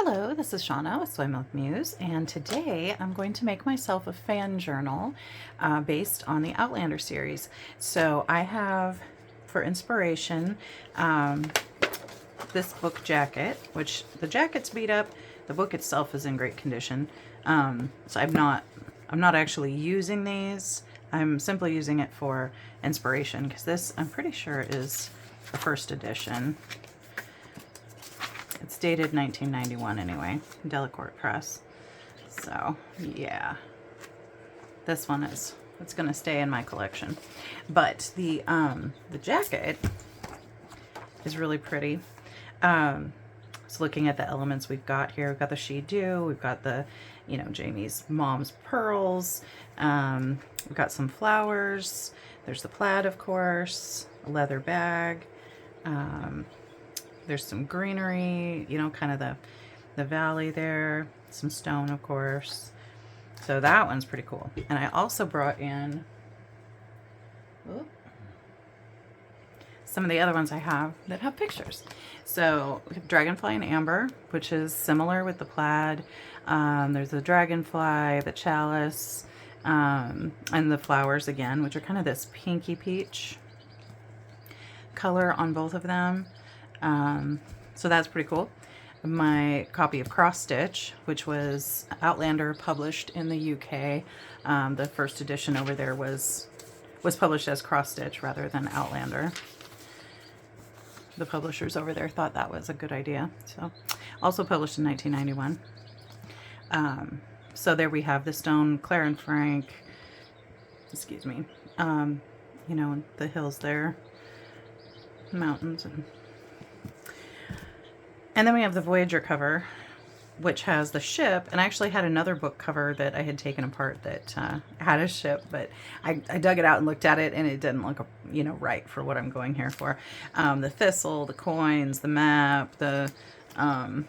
Hello, this is Shauna with Soymilkmuse, and today I'm going to make myself a fan journal based on the Outlander series. So I have, for inspiration, this book jacket, which the jacket's beat up, the book itself is in great condition. So I'm not actually using these. I'm simply using it for inspiration because this, I'm pretty sure, is the first edition. It's dated 1991 anyway, Delacorte Press. So yeah, this one it's gonna stay in my collection. But the jacket is really pretty. So looking at the elements we've got here, we've got the She Do, we've got the, Jamie's mom's pearls, we've got some flowers, there's the plaid, of course, a leather bag, there's some greenery, kind of the valley there, some stone, of course. So that one's pretty cool. And I also brought in some of the other ones I have that have pictures. So we have Dragonfly and Amber, which is similar with the plaid. There's the dragonfly, the chalice, and the flowers again, which are kind of this pinky peach color on both of them. So that's pretty cool. My copy of Cross Stitch, which was Outlander published in the UK. The first edition over there was published as Cross Stitch rather than Outlander. The publishers over there thought that was a good idea. So also published in 1991. So there we have the stone, Claire and Frank, excuse me, the hills there, mountains, and then we have the Voyager cover, which has the ship, and I actually had another book cover that I had taken apart that had a ship, but I dug it out and looked at it, and it didn't look, right for what I'm going here for. The thistle, the coins, the map, the, all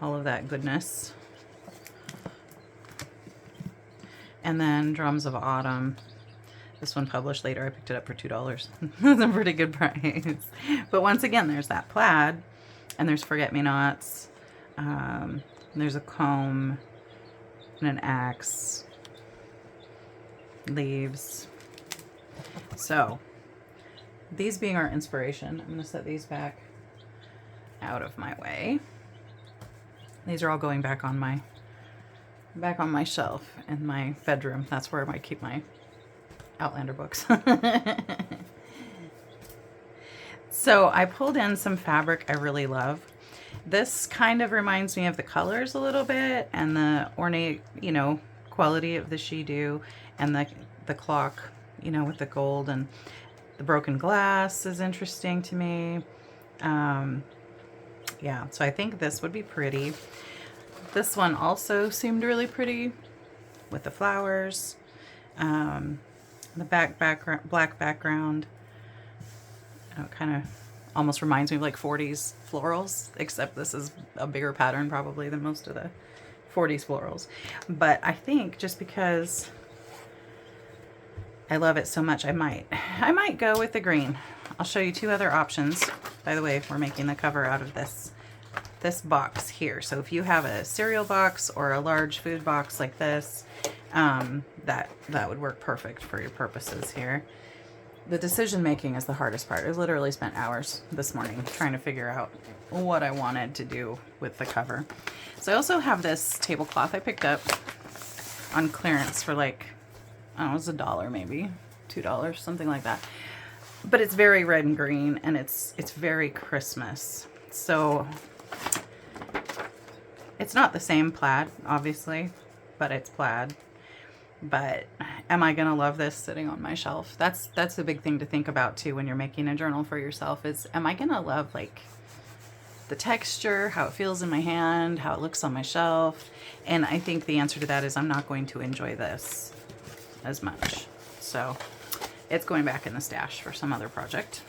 of that goodness. And then Drums of Autumn. This one published later. I picked it up for $2. It's a pretty good price. But once again, there's that plaid, and there's forget-me-nots. There's a comb and an axe, leaves. So these being our inspiration, I'm going to set these back out of my way. These are all going back on my shelf in my bedroom. That's where I keep my Outlander books. So I pulled in some fabric I really love. This kind of reminds me of the colors a little bit and the ornate, quality of the She Do, and the clock, with the gold, and the broken glass is interesting to me. Yeah, so I think this would be pretty. This one also seemed really pretty with the flowers. The black background. It kind of almost reminds me of like 40s florals, except this is a bigger pattern probably than most of the 40s florals. But I think just because I love it so much, I might go with the green. I'll show you two other options. By the way, we're making the cover out of this box here. So if you have a cereal box or a large food box like this, that would work perfect for your purposes here. The decision making is the hardest part. I literally spent hours this morning trying to figure out what I wanted to do with the cover. So I also have this tablecloth I picked up on clearance for like, I don't know, it was $1 maybe, $2, something like that. But it's very red and green, and it's very Christmas. So it's not the same plaid, obviously, but it's plaid. But am I gonna love this sitting on my shelf? That's a big thing to think about too when you're making a journal for yourself, is am I gonna love like the texture, how it feels in my hand, how it looks on my shelf? And I think the answer to that is I'm not going to enjoy this as much. So it's going back in the stash for some other project.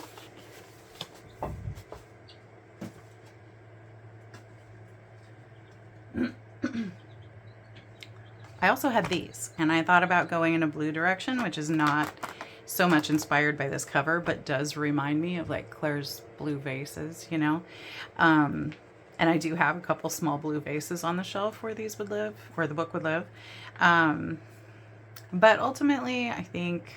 I also had these, and I thought about going in a blue direction, which is not so much inspired by this cover, but does remind me of like Claire's blue vases, you know. And I do have a couple small blue vases on the shelf where these would live, where the book would live. But ultimately, I think,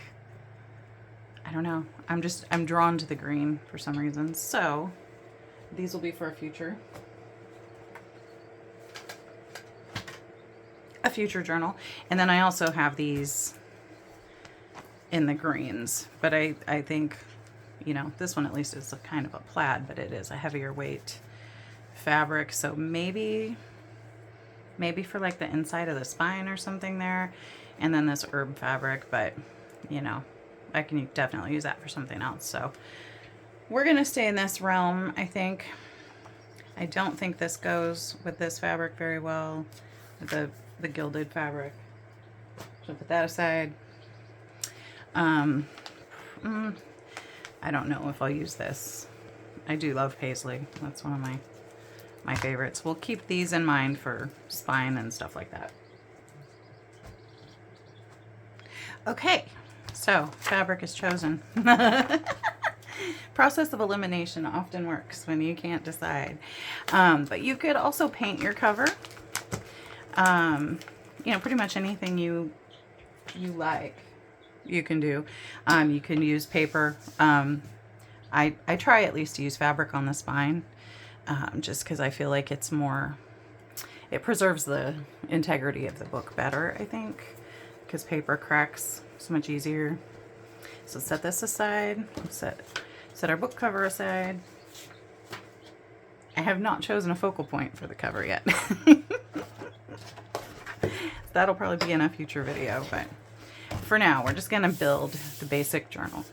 I don't know, I'm drawn to the green for some reason. So these will be for a future journal. And then I also have these in the greens, but I think, you know, this one at least is a kind of a plaid, but it is a heavier weight fabric. So maybe for like the inside of the spine or something there. And then this herb fabric, but you know, I can definitely use that for something else. So we're going to stay in this realm, I think. I don't think this goes with this fabric very well, with the gilded fabric. So put that aside. I don't know if I'll use this. I do love paisley. That's one of my favorites. We'll keep these in mind for spine and stuff like that. Okay, so fabric is chosen. Process of elimination often works when you can't decide. But you could also paint your cover. You know, pretty much anything you like, you can do. You can use paper. I try at least to use fabric on the spine, just because I feel like it's more, it preserves the integrity of the book better, I think, because paper cracks so much easier. So set this aside. Set our book cover aside. I have not chosen a focal point for the cover yet. That'll probably be in a future video, but for now, we're just going to build the basic journal.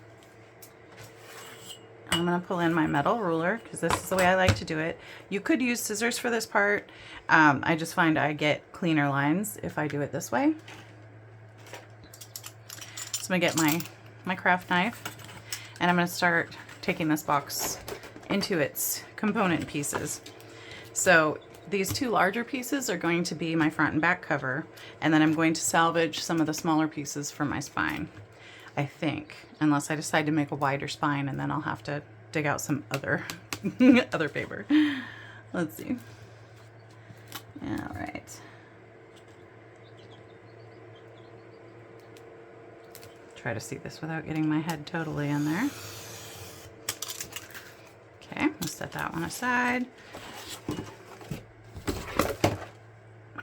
I'm going to pull in my metal ruler because this is the way I like to do it. You could use scissors for this part. I just find I get cleaner lines if I do it this way. So I'm going to get my craft knife, and I'm going to start taking this box into its component pieces. So these two larger pieces are going to be my front and back cover, and then I'm going to salvage some of the smaller pieces from my spine, I think, unless I decide to make a wider spine, and then I'll have to dig out some other other paper. Let's see. All right. Try to see this without getting my head totally in there. Okay, let's set that one aside.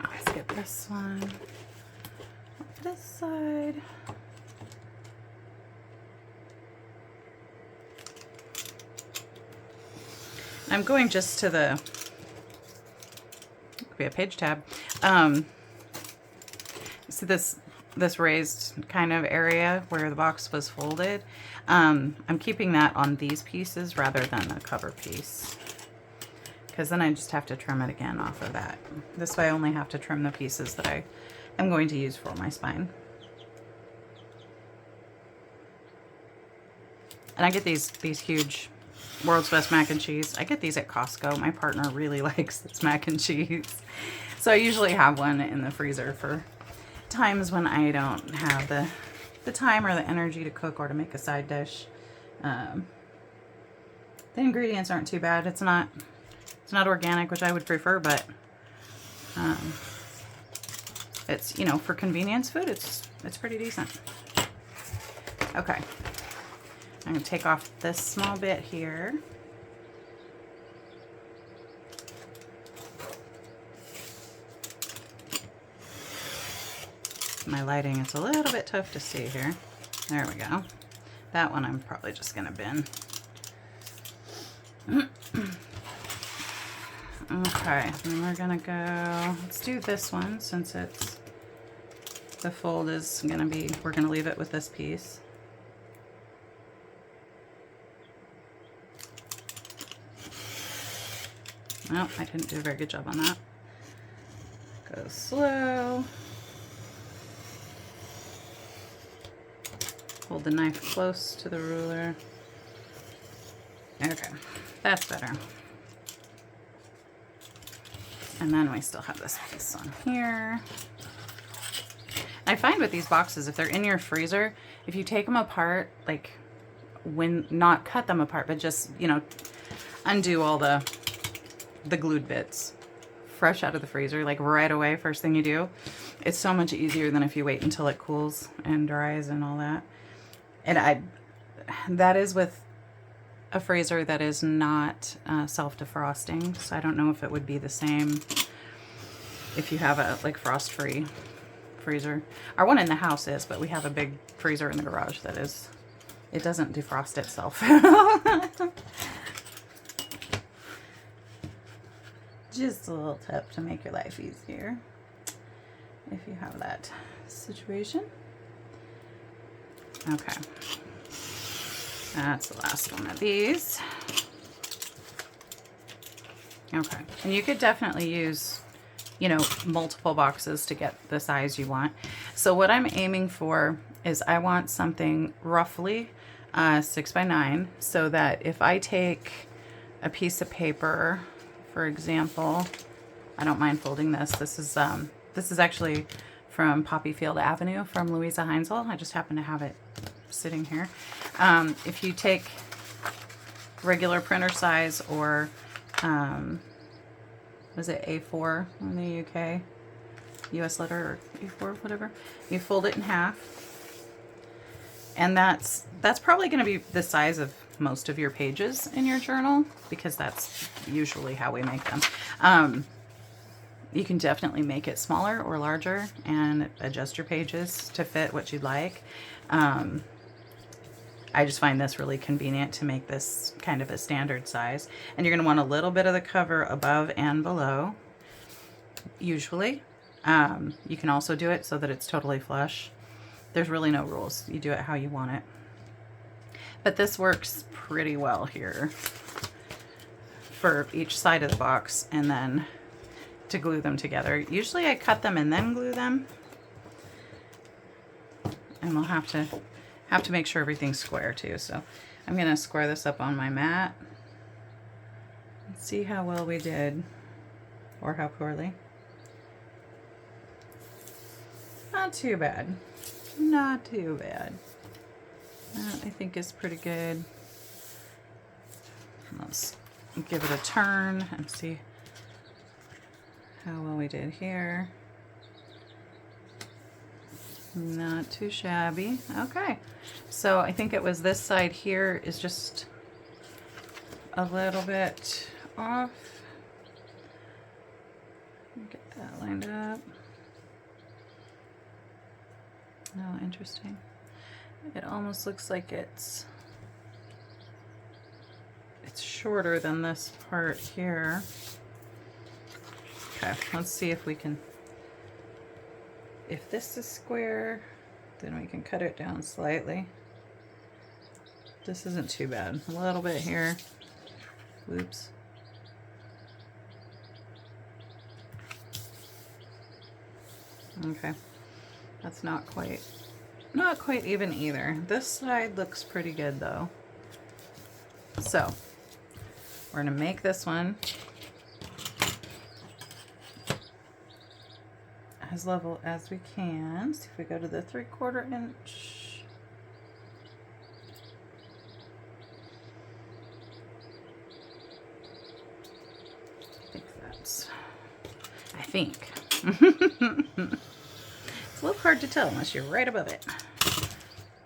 Let's get this one off this side. I'm going just to the, could be a page tab. See this raised kind of area where the box was folded. I'm keeping that on these pieces rather than the cover piece, because then I just have to trim it again off of that. This way I only have to trim the pieces that I am going to use for my spine. And I get these huge World's Best mac and cheese. I get these at Costco. My partner really likes this mac and cheese. So I usually have one in the freezer for times when I don't have the time or the energy to cook or to make a side dish. The ingredients aren't too bad. It's not organic, which I would prefer, but it's, you know, for convenience food, it's pretty decent. Okay. I'm going to take off this small bit here. My lighting is a little bit tough to see here. There we go. That one I'm probably just going to bin. Okay, then we're going to go, let's do this one since it's, the fold is going to be, we're going to leave it with this piece. Well, I didn't do a very good job on that. Go slow. Hold the knife close to the ruler. Okay, that's better. And then we still have this piece on here. I find with these boxes, if they're in your freezer, if you take them apart, like when, not cut them apart, but just, you know, undo all the glued bits fresh out of the freezer, like right away, first thing you do, it's so much easier than if you wait until it cools and dries and all that. And that is with a freezer that is not self-defrosting, so I don't know if it would be the same if you have a like frost-free freezer. Our one in the house is, but we have a big freezer in the garage that is, it doesn't defrost itself. Just a little tip to make your life easier if you have that situation. Okay, that's the last one of these. Okay, and you could definitely use, you know, multiple boxes to get the size you want. So what I'm aiming for is I want something roughly 6 by 9, so that if I take a piece of paper, for example, I don't mind folding this. This is actually from Poppyfield Avenue from Louisa Heinzel. I just happen to have it sitting here. If you take regular printer size or was it A4 in the UK, US letter, or A4, whatever, you fold it in half, and that's probably going to be the size of most of your pages in your journal, because that's usually how we make them. You can definitely make it smaller or larger and adjust your pages to fit what you'd like. I just find this really convenient to make this kind of a standard size. And you're going to want a little bit of the cover above and below, usually. You can also do it so that it's totally flush. There's really no rules. You do it how you want it. But this works pretty well here for each side of the box, and then to glue them together. Usually I cut them and then glue them. And we'll have to make sure everything's square too. So I'm going to square this up on my mat. Let's see how well we did, or how poorly. Not too bad. Not too bad. That I think is pretty good. Let's give it a turn and see how well we did here. Not too shabby. Okay, so I think it was this side here is just a little bit off. Get that lined up. Oh, interesting. It almost looks like it's shorter than this part here. Okay, let's see if we can, if this is square, then we can cut it down slightly. This isn't too bad. A little bit here. Oops. Okay, that's not quite even either. This side looks pretty good though. So we're gonna make this one as level as we can. See if we go to the 3/4 inch. I think. It's a little hard to tell unless you're right above it,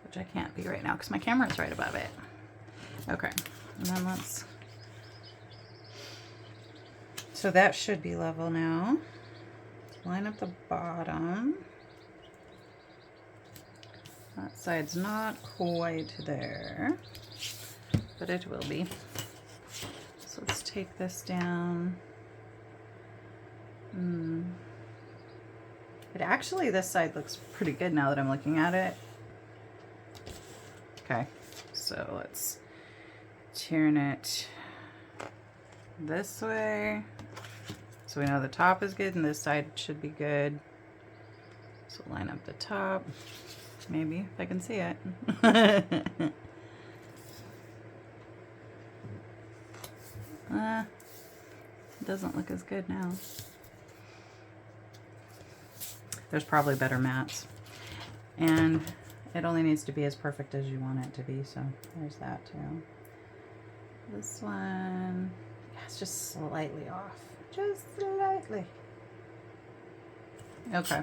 which I can't be right now because my camera's right above it. Okay, and then let's, so that should be level now. Line up the bottom. That side's not quite there, but it will be. So let's take this down. But actually this side looks pretty good now that I'm looking at it. Okay, so let's turn it this way. So we know the top is good and this side should be good. So line up the top, maybe, if I can see it. It doesn't look as good now. There's probably better mats. And it only needs to be as perfect as you want it to be, so there's that too. This one, yeah, it's just slightly off. Just slightly. Okay.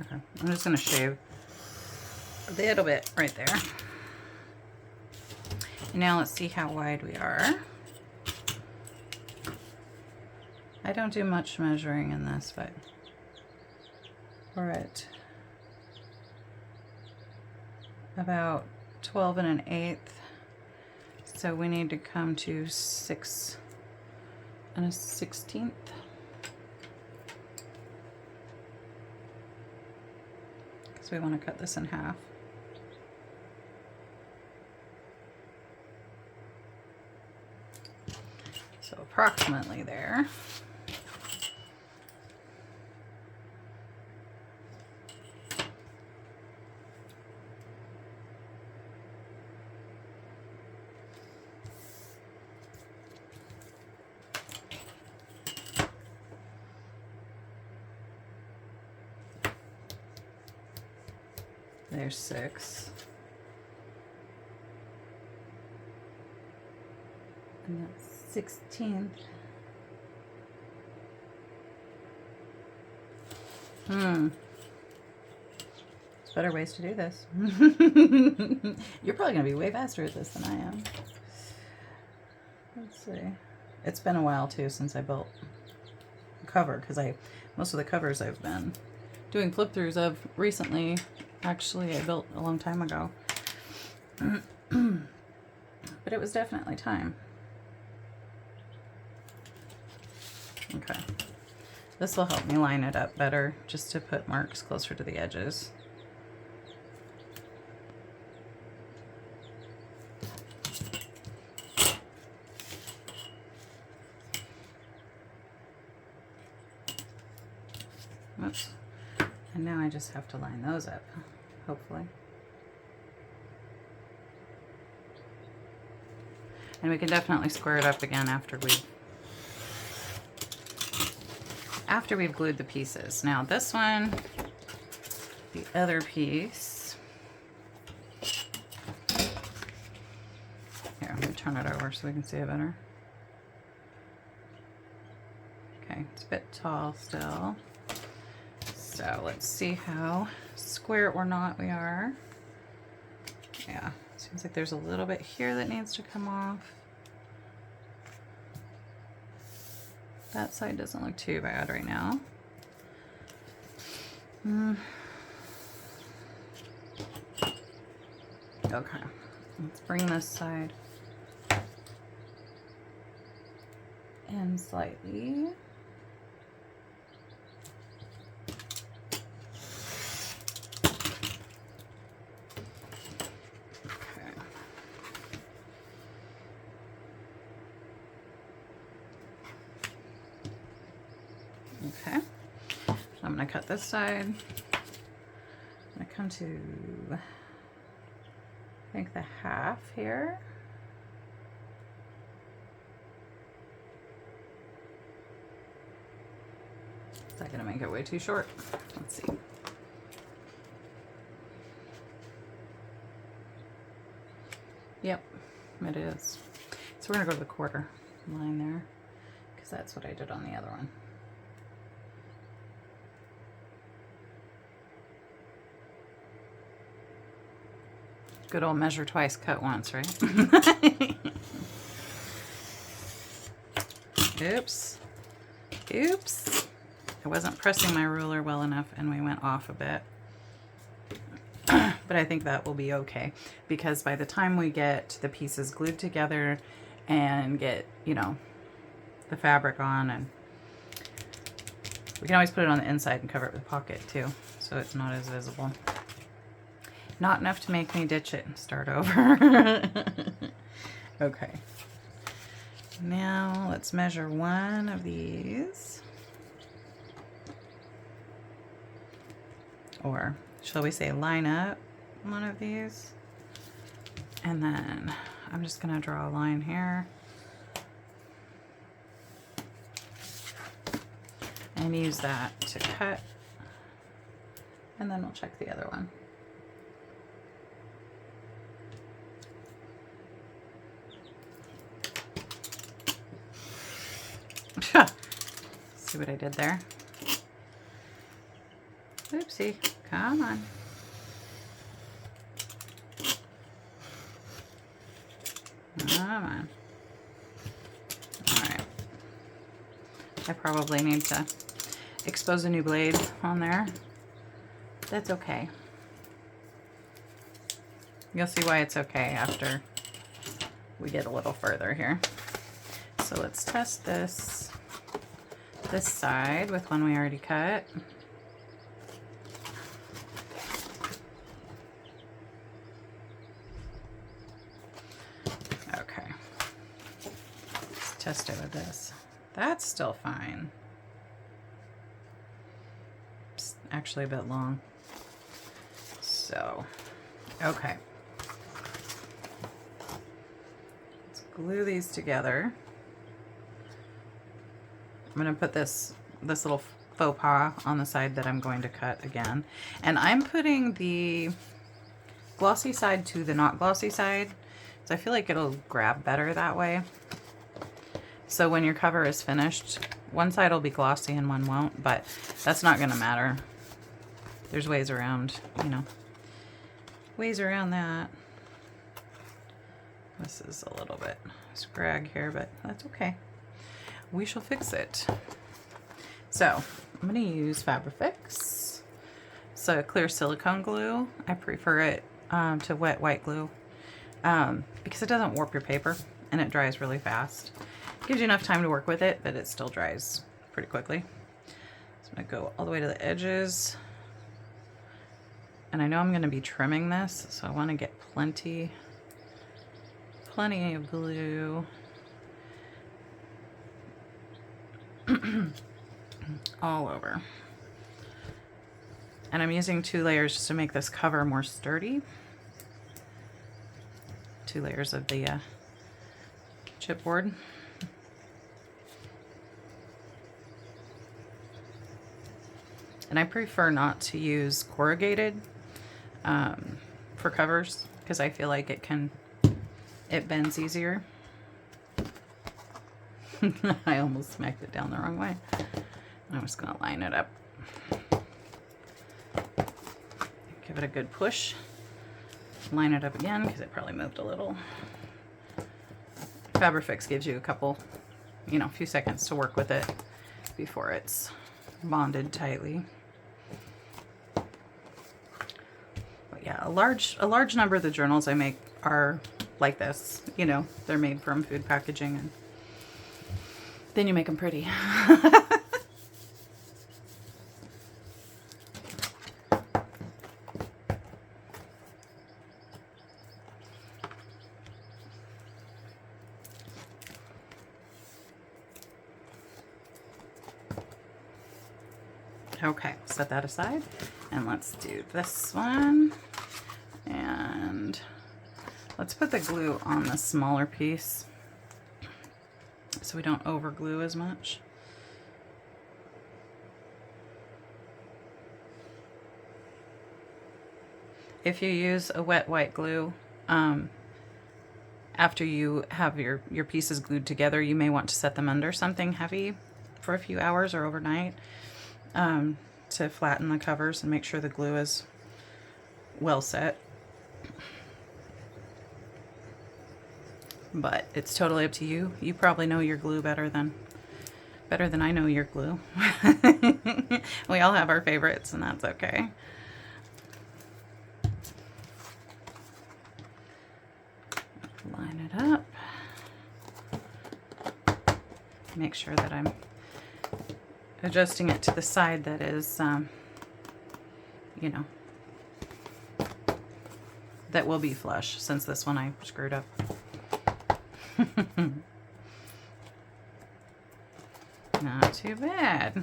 Okay, I'm just going to shave a little bit right there. And now let's see how wide we are. I don't do much measuring in this, but we're at about 12 1/8. So we need to come to 6 1/16. Because we want to cut this in half. So approximately there. There's 6. And that's 16th. There's better ways to do this. You're probably going to be way faster at this than I am. Let's see. It's been a while too since I built a cover, because most of the covers I've been doing flip throughs of recently, actually I built a long time ago. But it was definitely time. Okay. This will help me line it up better, just to put marks closer to the edges. Oops. And now I just have to line those up, hopefully. And we can definitely square it up again after we've glued the pieces. Now this one, the other piece. Here, let me turn it over so we can see it better. Okay, it's a bit tall still. So let's see how square or not we are. Yeah, seems like there's a little bit here that needs to come off. That side doesn't look too bad right now. Okay, let's bring this side in slightly. Okay, so I'm going to cut this side. I'm going to come to, I think, the half here. Is that going to make it way too short? Let's see. Yep, it is. So we're going to go to the quarter line there, because that's what I did on the other one. Good old measure twice, cut once, right? Oops. Oops. I wasn't pressing my ruler well enough and we went off a bit. But I think that will be okay, because by the time we get the pieces glued together and get, you know, the fabric on, and we can always put it on the inside and cover it with pocket too, so it's not as visible. Not enough to make me ditch it and start over. Okay. Now let's measure one of these. Or shall we say line up one of these? And then I'm just going to draw a line here and use that to cut, and then we'll check the other one. See what I did there? Oopsie, come on. Come on. All right. I probably need to expose a new blade on there. That's okay. You'll see why it's okay after we get a little further here. So let's test this side with one we already cut. Okay. Let's test it with this. That's still fine. It's actually a bit long. So, okay. Let's glue these together. I'm going to put this little faux pas on the side that I'm going to cut again. And I'm putting the glossy side to the not glossy side, so I feel like it'll grab better that way. So when your cover is finished, one side will be glossy and one won't, but that's not going to matter. There's ways around, you know, ways around that. This is a little bit scrag here, but that's okay. We shall fix it. So I'm going to use Fabrifix. So clear silicone glue. I prefer it to wet white glue because it doesn't warp your paper and it dries really fast. It gives you enough time to work with it, but it still dries pretty quickly. So I'm going to go all the way to the edges. And I know I'm going to be trimming this, so I want to get plenty of glue all over. And I'm using 2 layers just to make this cover more sturdy. 2 layers of the chipboard. And I prefer not to use corrugated for covers because I feel like it bends easier. I almost smacked it down the wrong way. I'm just going to line it up. Give it a good push. Line it up again because it probably moved a little. Fabrifix gives you a couple, you know, few seconds to work with it before it's bonded tightly. But yeah, a large number of the journals I make are like this. You know, they're made from food packaging, and then you make them pretty. Okay, set that aside, and let's do this one. And let's put the glue on the smaller piece so we don't over glue as much. If you use a wet white glue, after you have your pieces glued together, you may want to set them under something heavy for a few hours or overnight to flatten the covers and make sure the glue is well set. But it's totally up to you. You probably know your glue better than I know your glue. We all have our favorites, and that's okay. Line it up. Make sure that I'm adjusting it to the side that is, you know, that will be flush, since this one I screwed up. Not too bad.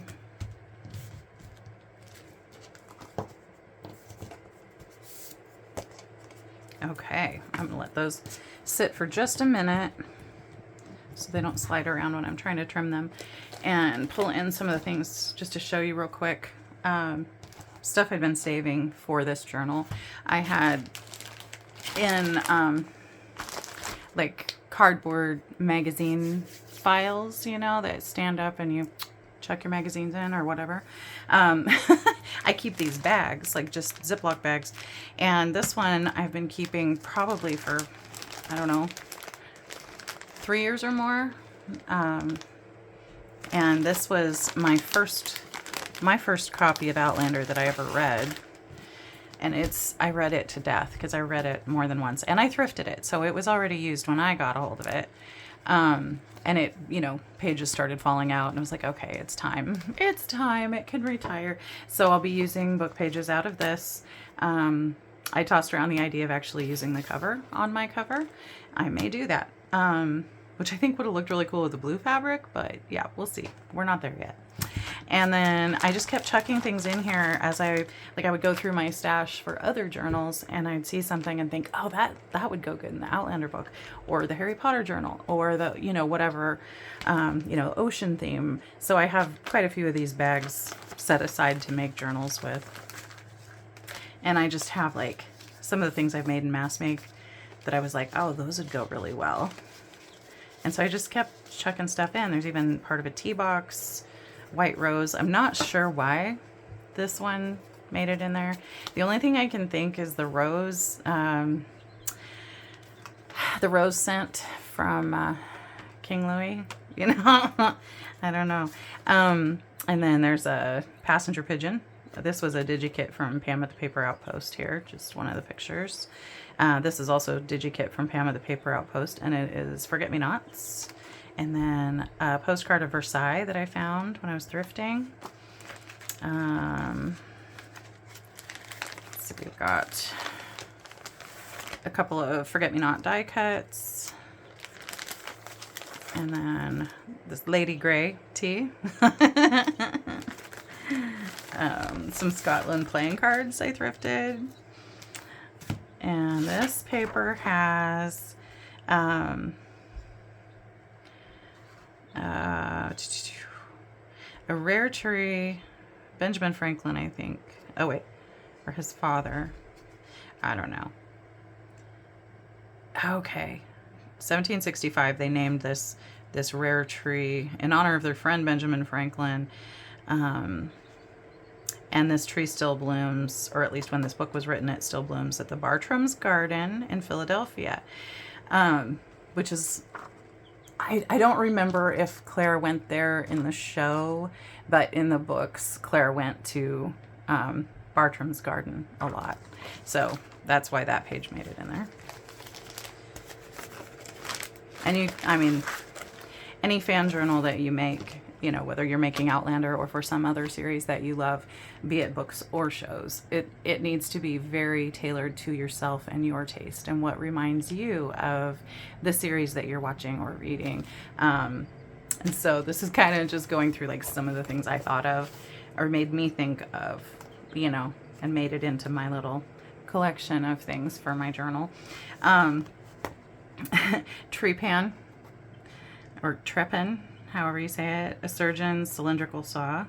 Okay, I'm gonna let those sit for just a minute so they don't slide around when I'm trying to trim them. and pull in some of the things just to show you real quick. Stuff I'd been saving for this journal. I had in like cardboard magazine files, you know, that stand up and you chuck your magazines in or whatever. I keep these bags, like just Ziploc bags. And this one I've been keeping probably for, I don't know, 3 years or more. And this was my first copy of Outlander that I ever read. And I read it to death because I read it more than once. And I thrifted it, so it was already used when I got a hold of it. And it, you know, pages started falling out, and I was like, okay, it's time. It's time. It can retire. So I'll be using book pages out of this. I tossed around the idea of actually using the cover on my cover. I may do that, which I think would have looked really cool with the blue fabric, but yeah, we'll see. We're not there yet. And then I just kept chucking things in here as I would go through my stash for other journals, and I'd see something and think, oh, that would go good in the Outlander book, or the Harry Potter journal, or the, you know, whatever, you know, ocean theme. So I have quite a few of these bags set aside to make journals with. And I just have like some of the things I've made in mass make that I was like, oh, those would go really well. And so I just kept chucking stuff in. There's even part of a tea box, white rose. I'm not sure why this one made it in there. The only thing I can think is the rose scent from King Louis, you know. I don't know. And then there's a passenger pigeon. This was a digikit from Pam at the Paper Outpost here, just one of the pictures. This is also a digikit from Pam at the Paper Outpost, and it is Forget-Me-Nots. And then a postcard of Versailles that I found when I was thrifting. Let's see, we've got a couple of Forget-Me-Not die cuts. And then this Lady Grey tea. Some Scotland playing cards I thrifted. And this paper has a rare tree, Benjamin Franklin, I think. Oh wait, or his father. I don't know. Okay, 1765. They named this rare tree in honor of their friend Benjamin Franklin. And this tree still blooms, or at least when this book was written, it still blooms at the Bartram's Garden in Philadelphia, which is, I don't remember if Claire went there in the show, but in the books, Claire went to Bartram's Garden a lot. So that's why that page made it in there. And I mean, any fan journal that you make, you know, whether you're making Outlander or for some other series that you love, be it books or shows, it needs to be very tailored to yourself and your taste and what reminds you of the series that you're watching or reading. And so this is kind of just going through like some of the things I thought of or made me think of, you know, and made it into my little collection of things for my journal. Trepan, or trepan, however you say it, a surgeon's cylindrical saw.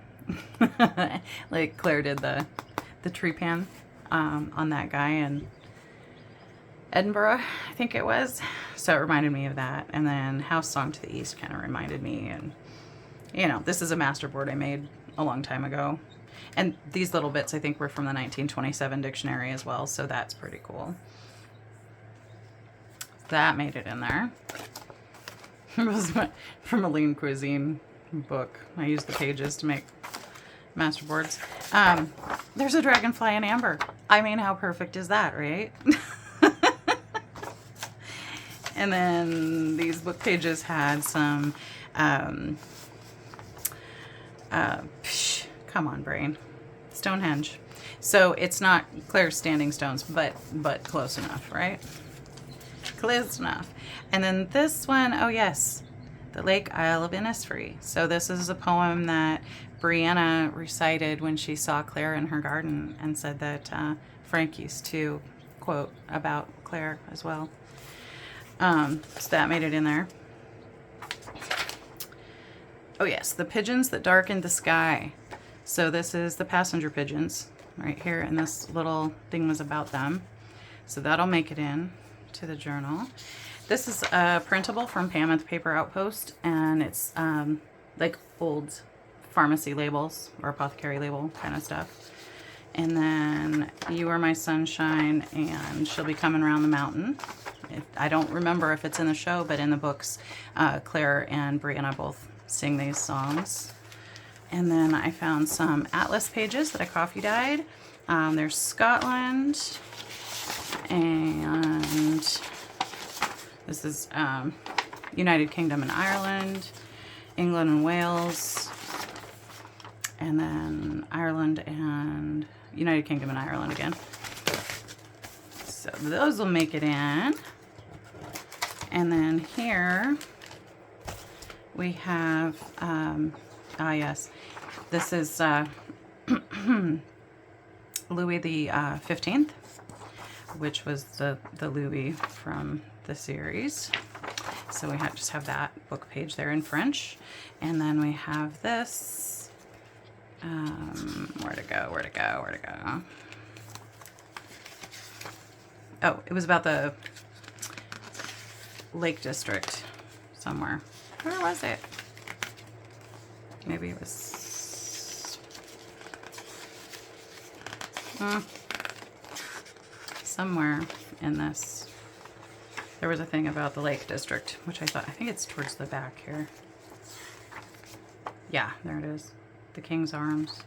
Like Claire did the trepan on that guy in Edinburgh, I think it was. So it reminded me of that. And then House Song to the East kind of reminded me. And, you know, this is a masterboard I made a long time ago. And these little bits I think were from the 1927 dictionary as well. So that's pretty cool. That made it in there. It was from a Lean Cuisine book. I used the pages to make masterboards. There's a dragonfly in amber. I mean, how perfect is that, right? And then these book pages had some, come on, brain. Stonehenge. So it's not Claire's Standing Stones, but close enough, right? Close enough. And then this one, oh yes, the Lake Isle of Innisfree. So this is a poem that Brianna recited when she saw Claire in her garden and said that Frank used to quote about Claire as well. So that made it in there. Oh yes, the pigeons that darkened the sky. So this is the passenger pigeons right here, and this little thing was about them. So that'll make it in to the journal. This is a printable from Pam at the Paper Outpost, and it's like old pharmacy labels or apothecary label kind of stuff. And then You Are My Sunshine and She'll Be Coming Around the Mountain. I don't remember if it's in the show, but in the books, Claire and Brianna both sing these songs. And then I found some atlas pages that I coffee dyed. There's Scotland, and this is United Kingdom and Ireland, England and Wales, and then Ireland and United Kingdom and Ireland again. So those will make it in. And then here we have, yes, this is Louis the 15th, which was the Louis from the series. So we just have that book page there in French. And then we have this, where to go? Oh, it was about the Lake District somewhere. Where was it? Maybe it was somewhere in this. There was a thing about the Lake District, which I think it's towards the back here. Yeah, there it is. The King's Arms,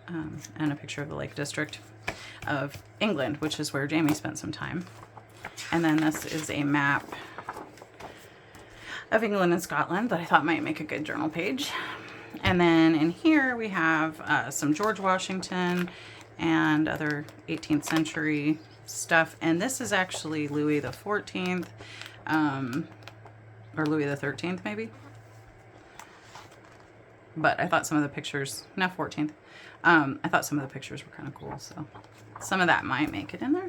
and a picture of the Lake District of England, which is where Jamie spent some time. And then this is a map of England and Scotland that I thought might make a good journal page. And then in here we have some George Washington and other 18th century stuff. And this is actually Louis the 14th, or Louis the 13th maybe. But I thought some of the pictures, no, 14th. I thought some of the pictures were kind of cool, so some of that might make it in there.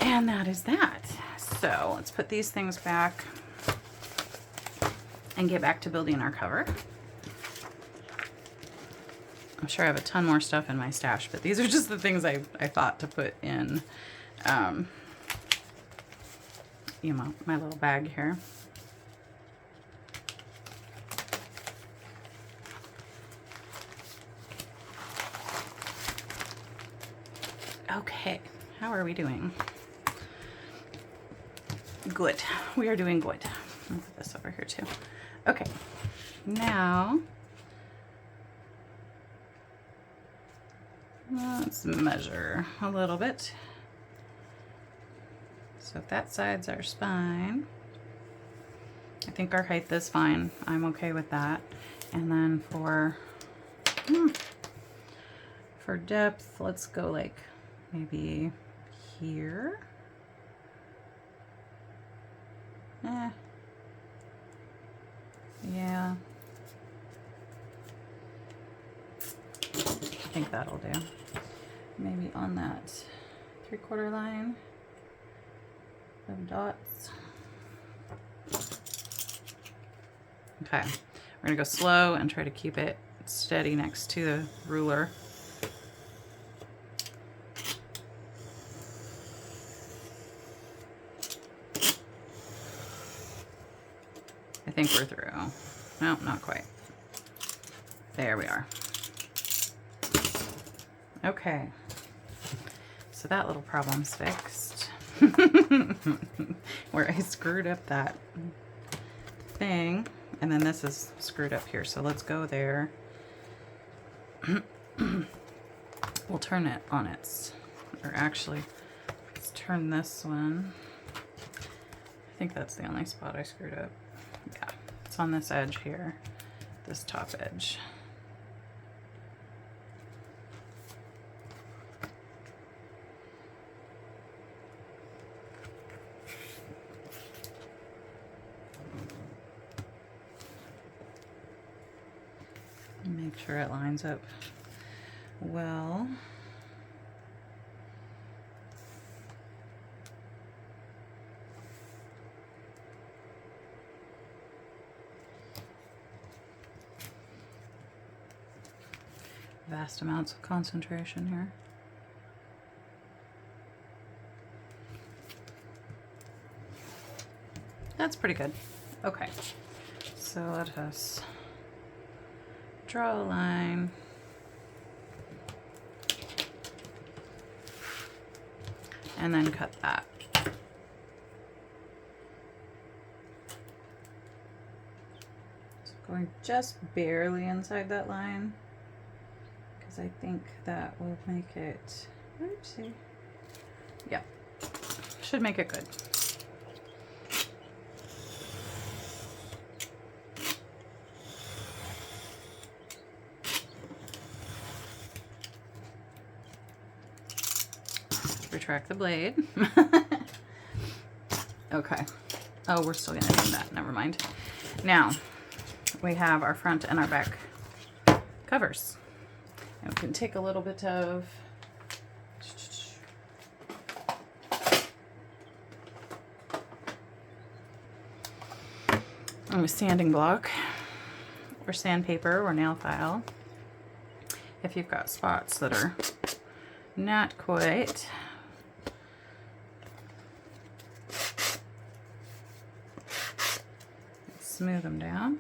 And that is that. So let's put these things back and get back to building our cover. I'm sure I have a ton more stuff in my stash, but these are just the things I thought to put in, you know, my little bag here. Okay, how are we doing? Good. We are doing good. I'll put this over here too. Okay, now let's measure a little bit. So if that side's our spine, I think our height is fine. I'm okay with that. And then for depth, let's go like maybe here. Yeah. I think that'll do. Maybe on that 3/4 line of dots. Okay, we're gonna go slow and try to keep it steady next to the ruler. I think we're through. No, not quite. There we are. Okay. So that little problem's fixed. Where I screwed up that thing. And then this is screwed up here. So let's go there. We'll turn it on its, or actually, let's turn this one. I think that's the only spot I screwed up. Yeah, it's on this edge here, this top edge. Make sure it lines up well. Vast amounts of concentration here. That's pretty good. Okay, so let us draw a line. And then cut that. So going just barely inside that line, because I think that will make it, oopsie. Yeah, should make it good. Retract the blade. Okay. Oh, we're still gonna need that. Never mind. Now, we have our front and our back covers. And we can take a little bit of a sanding block or sandpaper or nail file. If you've got spots that are not quite smooth them down.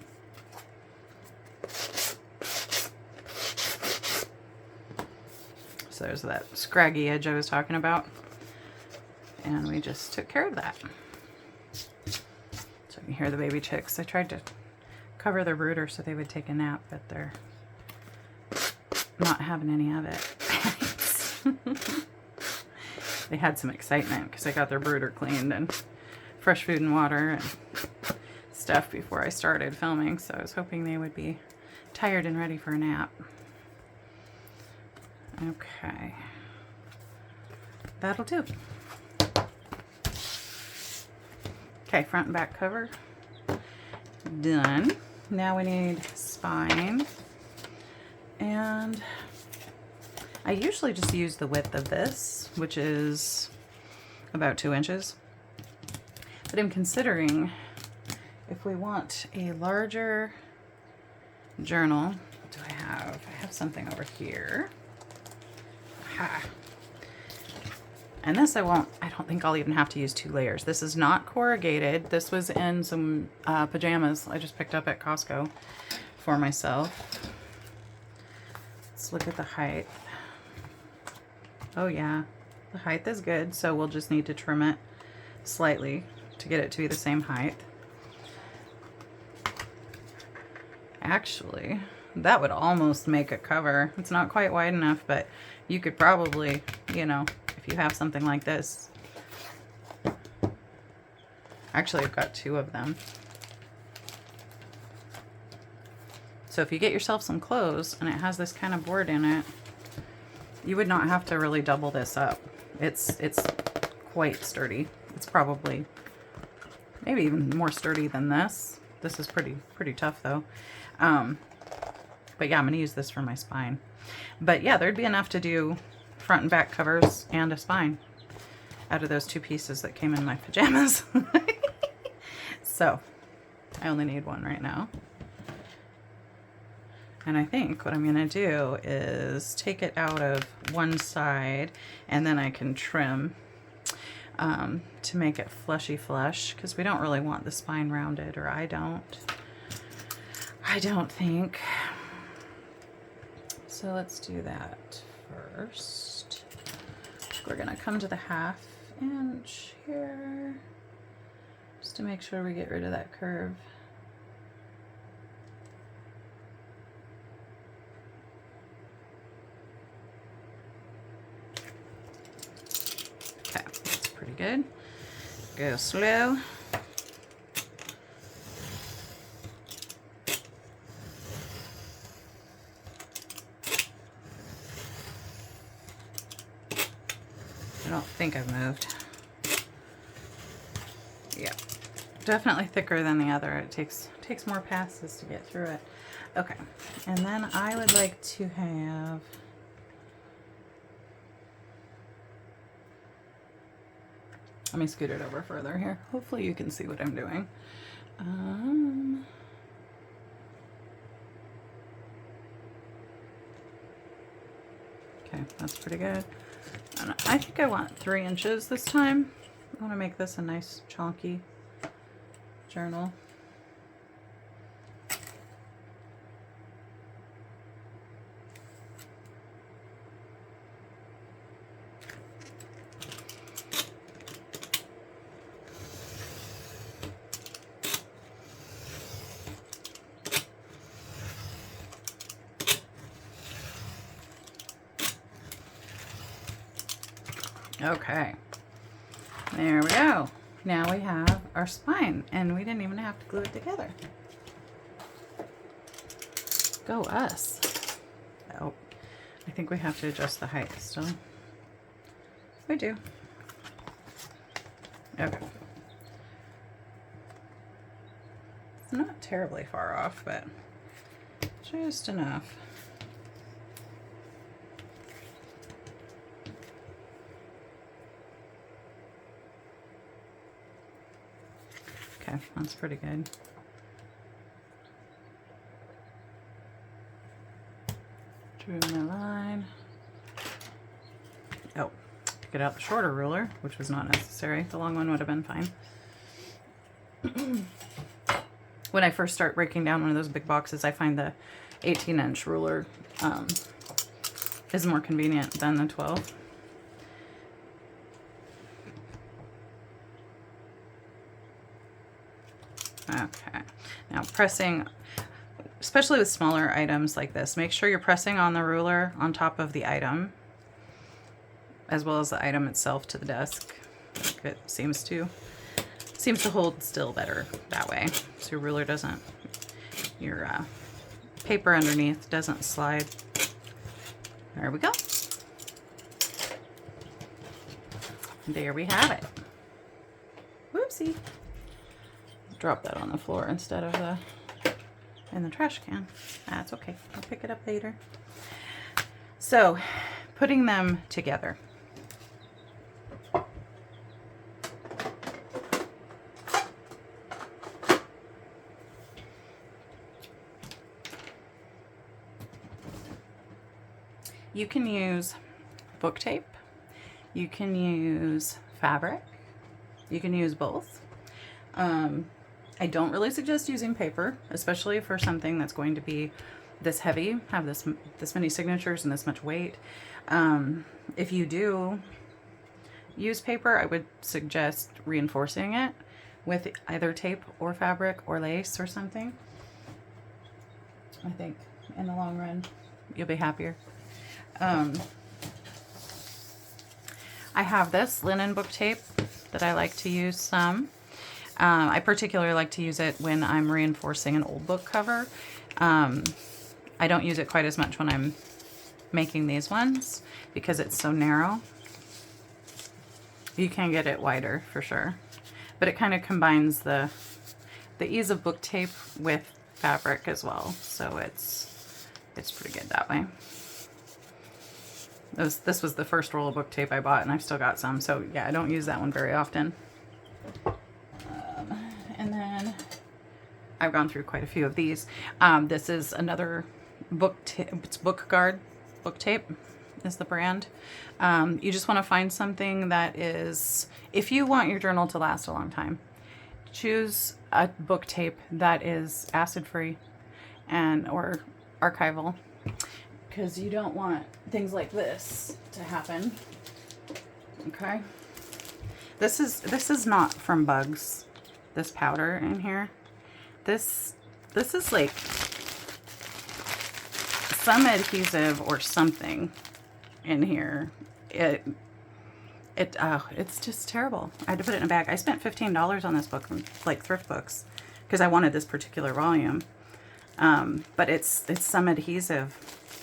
So there's that scraggy edge I was talking about. And we just took care of that. So you can hear the baby chicks. I tried to cover their brooder so they would take a nap, but they're not having any of it. They had some excitement because I got their brooder cleaned and fresh food and water and stuff before I started filming, so I was hoping they would be tired and ready for a nap. Okay, that'll do. Okay, front and back cover done. Now we need spine, and I usually just use the width of this, which is about 2 inches, but I'm considering if we want a larger journal. What do I have? I have something over here. Aha. And this I don't think I'll even have to use 2 layers. This is not corrugated. This was in some pajamas I just picked up at Costco for myself. Let's look at the height. Oh yeah, the height is good, so we'll just need to trim it slightly to get it to be the same height. Actually, that would almost make a cover. It's not quite wide enough, but you could probably, you know, if you have something like this. Actually, I've got 2 of them. So if you get yourself some clothes and it has this kind of board in it, you would not have to really double this up. It's quite sturdy. It's probably maybe even more sturdy than this. This is pretty tough though. But yeah, I'm gonna use this for my spine. But yeah, there'd be enough to do front and back covers and a spine out of those 2 pieces that came in my pajamas. So I only need 1 right now. And I think what I'm gonna do is take it out of one side and then I can trim to make it fleshy flush, because we don't really want the spine rounded, or I don't think. So let's do that first. We're gonna come to the 1/2 inch here, just to make sure we get rid of that curve. Okay, that's pretty good. Go slow. I don't think I've moved. Yeah, definitely thicker than the other. It takes more passes to get through it. Okay, and then I would like to have, let me scoot it over further here. Hopefully you can see what I'm doing. that's pretty good. And I think I want 3 inches this time. I want to make this a nice chunky journal. Okay, there we go. Now we have our spine, and we didn't even have to glue it together. Go us. Oh, I think we have to adjust the height still. We do. Okay. It's not terribly far off, but just enough. Okay, that's pretty good. Drew my line. Oh, to get out the shorter ruler, which was not necessary. The long one would have been fine. When I first start breaking down one of those big boxes, I find the 18-inch ruler is more convenient than the 12. Okay, now pressing, especially with smaller items like this, make sure you're pressing on the ruler on top of the item, as well as the item itself to the desk. It seems to hold still better that way, so your ruler doesn't, your paper underneath doesn't slide. There we go. There we have it. Whoopsie. Drop that on the floor instead of in the trash can. That's okay. I'll pick it up later. So, putting them together. You can use book tape. You can use fabric. You can use both. I don't really suggest using paper, especially for something that's going to be this heavy, have this many signatures and this much weight. If you do use paper, I would suggest reinforcing it with either tape or fabric or lace or something. I think in the long run, you'll be happier. I have this linen book tape that I like to use some. I particularly like to use it when I'm reinforcing an old book cover. I don't use it quite as much when I'm making these ones because it's so narrow. You can get it wider for sure, but it kind of combines the ease of book tape with fabric as well, so it's pretty good that way. This was the first roll of book tape I bought, and I've still got some, so yeah, I don't use that one very often. And then I've gone through quite a few of these. This is another book tape. It's Book Guard book tape is the brand. You just want to find something that is, if you want your journal to last a long time, choose a book tape that is acid-free and or archival, because you don't want things like this to happen. Okay, this is not from bugs. This powder in here, this is like some adhesive or something in here. It's just terrible. I had to put it in a bag. I spent $15 on this book from like thrift books because I wanted this particular volume. But it's some adhesive.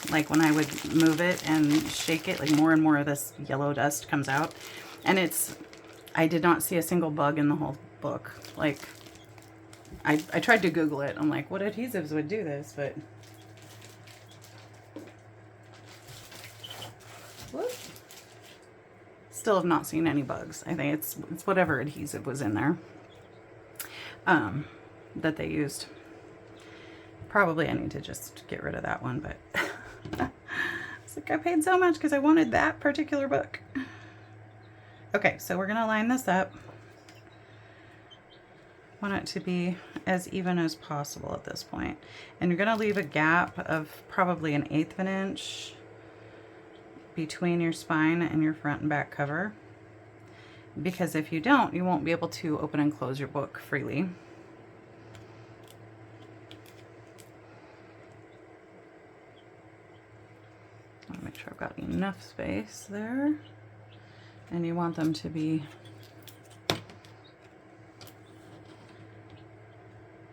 Like when I would move it and shake it, like more and more of this yellow dust comes out. And I did not see a single bug in the whole book. Like, I tried to Google it. I'm like, what adhesives would do this? But whoop. Still have not seen any bugs. I think it's whatever adhesive was in there that they used. Probably I need to just get rid of that one, but It's like I paid so much because I wanted that particular book. Okay, so we're gonna line this up. Want it to be as even as possible at this point. And you're gonna leave a gap of probably 1/8 of an inch between your spine and your front and back cover. Because if you don't, you won't be able to open and close your book freely. I want to make sure I've got enough space there. And you want them to be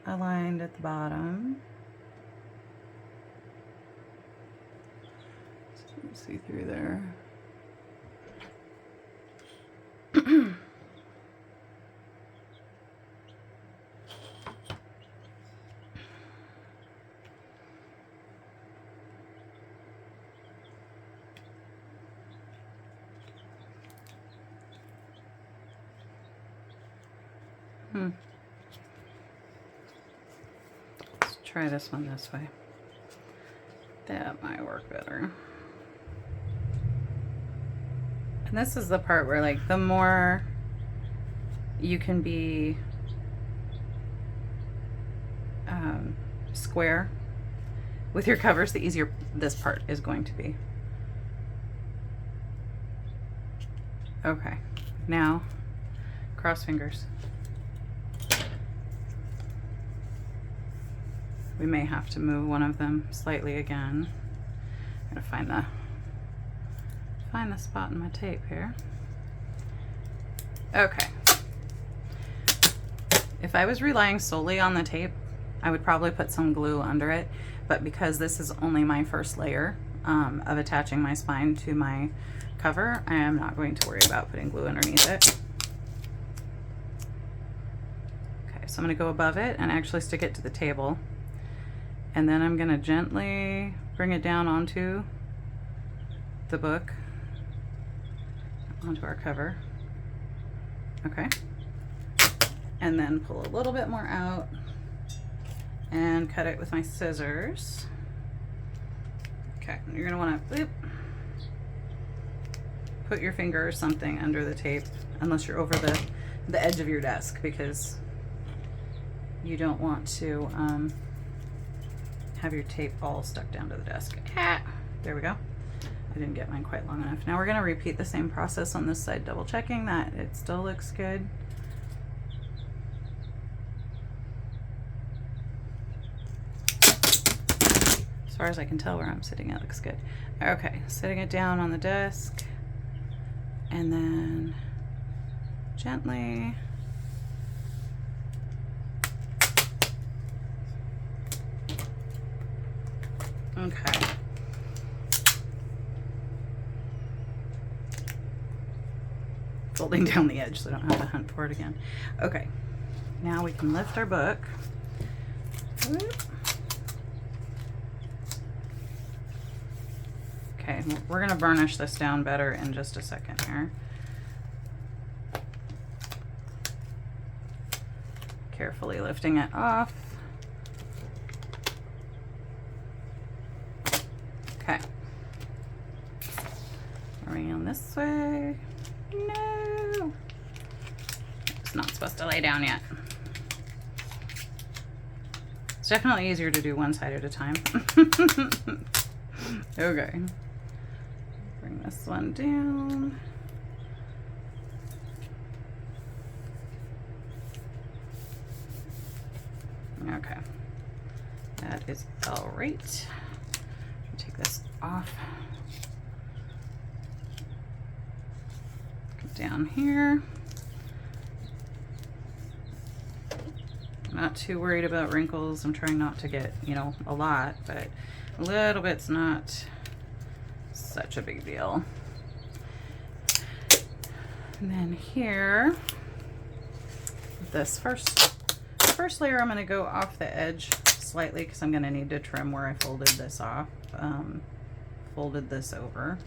aligned at the bottom. So you can see through there. Let's try this one this way. That might work better. And this is the part where, like, the more you can be square with your covers, the easier this part is going to be. Okay, now cross fingers. We may have to move one of them slightly again. I'm gonna find the spot in my tape here. Okay. If I was relying solely on the tape, I would probably put some glue under it, but because this is only my first layer of attaching my spine to my cover, I am not going to worry about putting glue underneath it. Okay, so I'm gonna go above it and actually stick it to the table. And then I'm gonna gently bring it down onto the book, onto our cover. Okay. And then pull a little bit more out and cut it with my scissors. Okay, you're gonna wanna put your finger or something under the tape, unless you're over the edge of your desk, because you don't want to have your tape all stuck down to the desk. Ah, there we go. I didn't get mine quite long enough. Now we're gonna repeat the same process on this side, double checking that it still looks good. As far as I can tell where I'm sitting, it looks good. Okay, sitting it down on the desk, and then gently okay. Folding down the edge so I don't have to hunt for it again. Okay, now we can lift our book. Okay, we're gonna burnish this down better in just a second here. Carefully lifting it off. Okay. Around this way. No! It's not supposed to lay down yet. It's definitely easier to do one side at a time. Okay. Bring this one down. Okay. That is all right. Take this off. Down here. I'm not too worried about wrinkles. I'm trying not to get, you know, a lot, but a little bit's not such a big deal. And then here, this first layer, I'm going to go off the edge slightly because I'm going to need to trim where I folded this off, folded this over.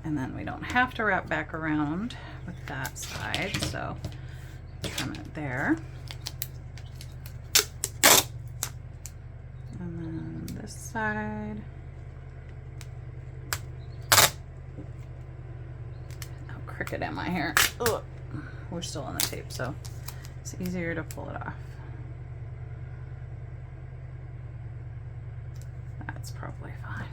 And then we don't have to wrap back around with that side, so trim it there. And then side. Oh, crooked am I here? Ugh. We're still on the tape, so it's easier to pull it off. That's probably fine.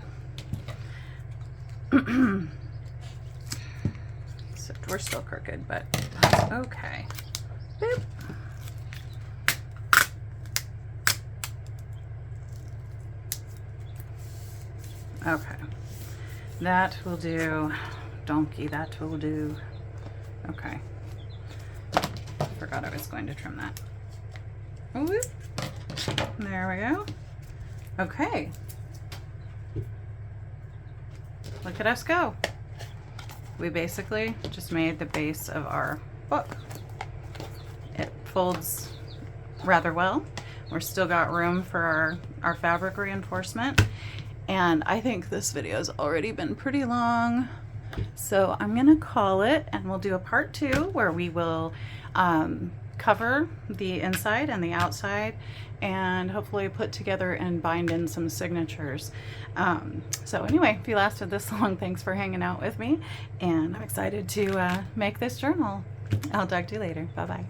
So we're still crooked, but that's okay. Boop. Okay, that will do. Donkey, that will do. Okay. Forgot I was going to trim that. Whoop. There we go. Okay. Look at us go. We basically just made the base of our book. It folds rather well. We're still got room for our fabric reinforcement. And I think this video has already been pretty long. So I'm gonna call it, and we'll do a part 2 where we will cover the inside and the outside and hopefully put together and bind in some signatures. So anyway, if you lasted this long, thanks for hanging out with me, and I'm excited to make this journal. I'll talk to you later. Bye-bye.